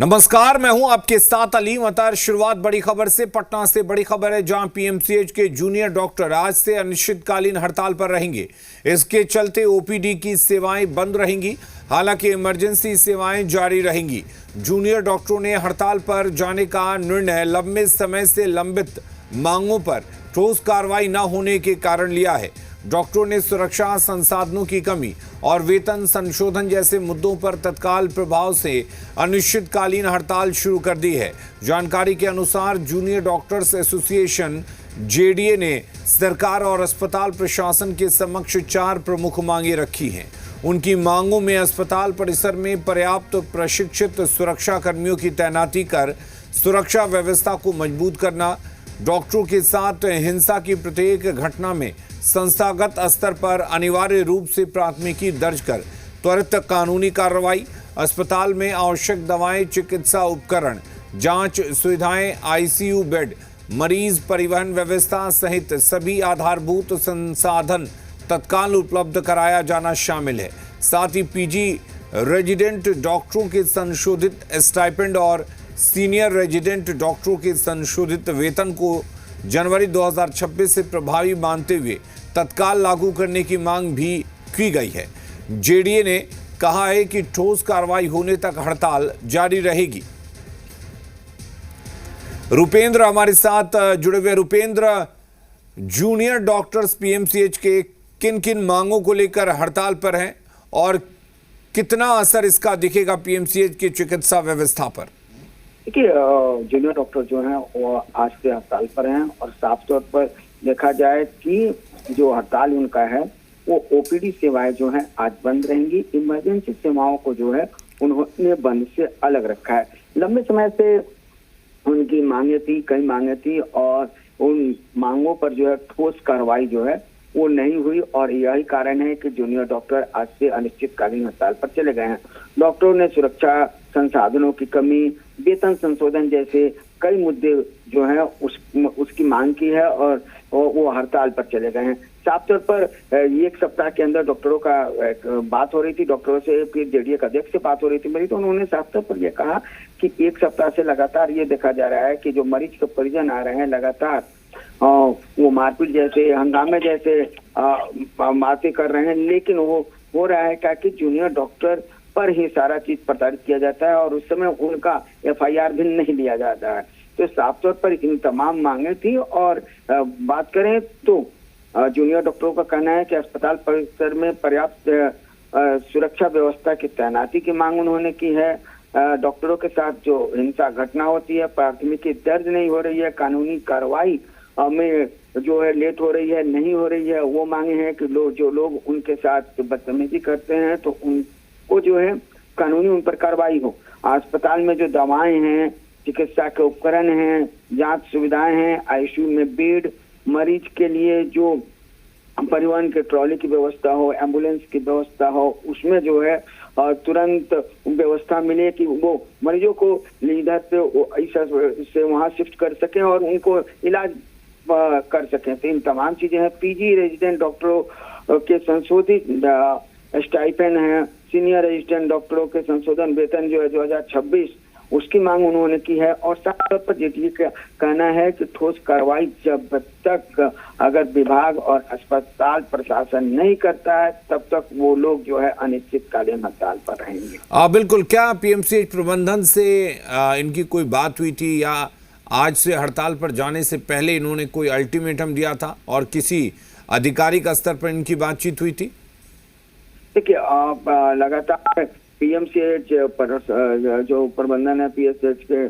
नमस्कार, मैं हूं आपके साथ अलीम अतर। शुरुआत बड़ी खबर से। पटना से बड़ी खबर है, जहां पीएमसीएच के जूनियर डॉक्टर आज से अनिश्चितकालीन हड़ताल पर रहेंगे। इसके चलते ओपीडी की सेवाएं बंद रहेंगी, हालांकि इमरजेंसी सेवाएं जारी रहेंगी। जूनियर डॉक्टरों ने हड़ताल पर जाने का निर्णय लंबे समय से लंबित मांगों पर ठोस कार्रवाई न होने के कारण लिया है। डॉक्टरों ने सुरक्षा, संसाधनों की कमी और वेतन संशोधन जैसे मुद्दों पर तत्काल प्रभाव से अनिश्चितकालीन हड़ताल शुरू कर दी है। जानकारी के अनुसार जूनियर डॉक्टर्स एसोसिएशन जेडीए ने सरकार और अस्पताल प्रशासन के समक्ष 4 प्रमुख मांगे रखी हैं। उनकी मांगों में अस्पताल परिसर में पर्याप्त प्रशिक्षित सुरक्षा कर्मियों की तैनाती कर सुरक्षा व्यवस्था को मजबूत करना, डॉक्टरों के साथ हिंसा की प्रत्येक घटना में संस्थागत स्तर पर अनिवार्य रूप से प्राथमिकी दर्ज कर त्वरित कानूनी कार्रवाई, अस्पताल में आवश्यक दवाएं, चिकित्सा उपकरण, जांच सुविधाएं, आईसीयू बेड, मरीज परिवहन व्यवस्था सहित सभी आधारभूत संसाधन तत्काल उपलब्ध कराया जाना शामिल है। साथ ही पीजी रेजिडेंट डॉक्टरों के संशोधित स्टाइपेंड और सीनियर रेजिडेंट डॉक्टरों के संशोधित वेतन को जनवरी 2026 से प्रभावी मानते हुए तत्काल लागू करने की मांग भी की गई है। जेडीए ने कहा है कि ठोस कार्रवाई होने तक हड़ताल जारी रहेगी। रुपेंद्र हमारे साथ जुड़े हुए। रुपेंद्र, जूनियर डॉक्टर्स पीएमसीएच के किन किन मांगों को लेकर हड़ताल पर हैं और कितना असर इसका दिखेगा पीएमसीएच की चिकित्सा व्यवस्था पर? देखिए, जूनियर डॉक्टर जो हैं वो आज से हड़ताल पर हैं और साफ तौर पर देखा जाए कि जो हड़ताल उनका है वो ओपीडी सेवाएं जो हैं आज बंद रहेंगी। इमरजेंसी सेवाओं को जो है उन्होंने बंद से अलग रखा है। लंबे समय से उनकी मांगे थी, कई मांगे थी और उन मांगों पर जो है ठोस कार्रवाई जो है वो नहीं हुई और यही कारण है कि जूनियर डॉक्टर आज से अनिश्चितकालीन हड़ताल पर चले गए हैं। डॉक्टरों ने सुरक्षा, संसाधनों की कमी, वेतन संशोधन जैसे कई मुद्दे जो हैं उसकी मांग की है और वो हड़ताल पर चले गए हैं। साफ तौर पर एक सप्ताह के अंदर डॉक्टरों का बात हो रही थी, डॉक्टरों से, फिर जेडीए का अध्यक्ष से बात हो रही थी मेरी, तो उन्होंने साफ तौर पर यह कहा कि एक सप्ताह से लगातार ये देखा जा रहा है कि जो मरीज के परिजन आ रहे हैं लगातार वो मारपीट जैसे, हंगामे जैसे बातें कर रहे हैं, लेकिन वो हो रहा है क्या कि जूनियर डॉक्टर पर ही सारा चीज प्रताड़ित किया जाता है और उस समय उनका एफआईआर भी नहीं लिया जाता है। तो साफ तौर पर इन तमाम मांगे थी और बात करें तो जूनियर डॉक्टरों का कहना है कि अस्पताल परिसर में पर्याप्त सुरक्षा व्यवस्था की तैनाती की मांग उन्होंने की है। डॉक्टरों के साथ जो हिंसा घटना होती है, प्राथमिकी दर्ज नहीं हो रही है, कानूनी कार्रवाई में जो है लेट हो रही है, नहीं हो रही है, वो मांगे हैं कि जो लोग उनके साथ बदतमीजी करते हैं तो उनको जो है कानूनी उन पर कार्रवाई हो। अस्पताल में जो दवाएं हैं, चिकित्सा के उपकरण हैं, जांच सुविधाएं हैं, आईसीयू में बेड, मरीज के लिए जो परिवहन के ट्रॉली की व्यवस्था हो, एम्बुलेंस की व्यवस्था हो, उसमें जो है तुरंत व्यवस्था मिले कि वो मरीजों को इधर से वहां शिफ्ट कर सकें और उनको इलाज कर सकें। तो इन तमाम चीजें हैं। पीजी रेजिडेंट डॉक्टरों के संशोधित स्टाइपेंड है, सीनियर रेजिडेंट डॉक्टरों के संशोधन वेतन जो है 2026 उसकी मांग उन्होंने की है और साफ तौर पर जेडीए का कहना है कि ठोस कार्रवाई जब तक अगर विभाग और अस्पताल प्रशासन नहीं करता है तब तक वो लोग जो है अनिश्चितकालीन हड़ताल पर रहेंगे। बिल्कुल। क्या पीएमसीएच प्रबंधन से इनकी कोई बात हुई थी या आज से हड़ताल पर जाने से पहले इन्होंने कोई अल्टीमेटम दिया था और किसी आधिकारिक स्तर पर इनकी बातचीत हुई थी? देखिए, लगातार पीएमसीएच जो प्रबंधन है, पीएमसीएच के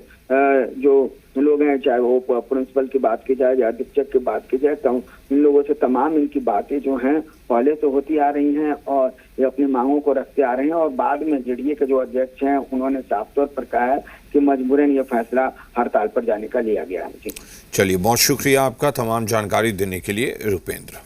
जो लोग हैं, चाहे वो प्रिंसिपल की बात की जाए या अधीक्षक की बात की जाए, तो इन लोगों से तमाम इनकी बातें जो हैं पहले तो होती आ रही हैं और ये अपनी मांगों को रखते आ रहे हैं और बाद में जेडीए के जो अध्यक्ष हैं उन्होंने साफ तौर पर कहा है कि मजबूरन ये फैसला हड़ताल पर जाने का लिया गया है। जी चलिए, बहुत शुक्रिया आपका तमाम जानकारी देने के लिए रुपेंद्र।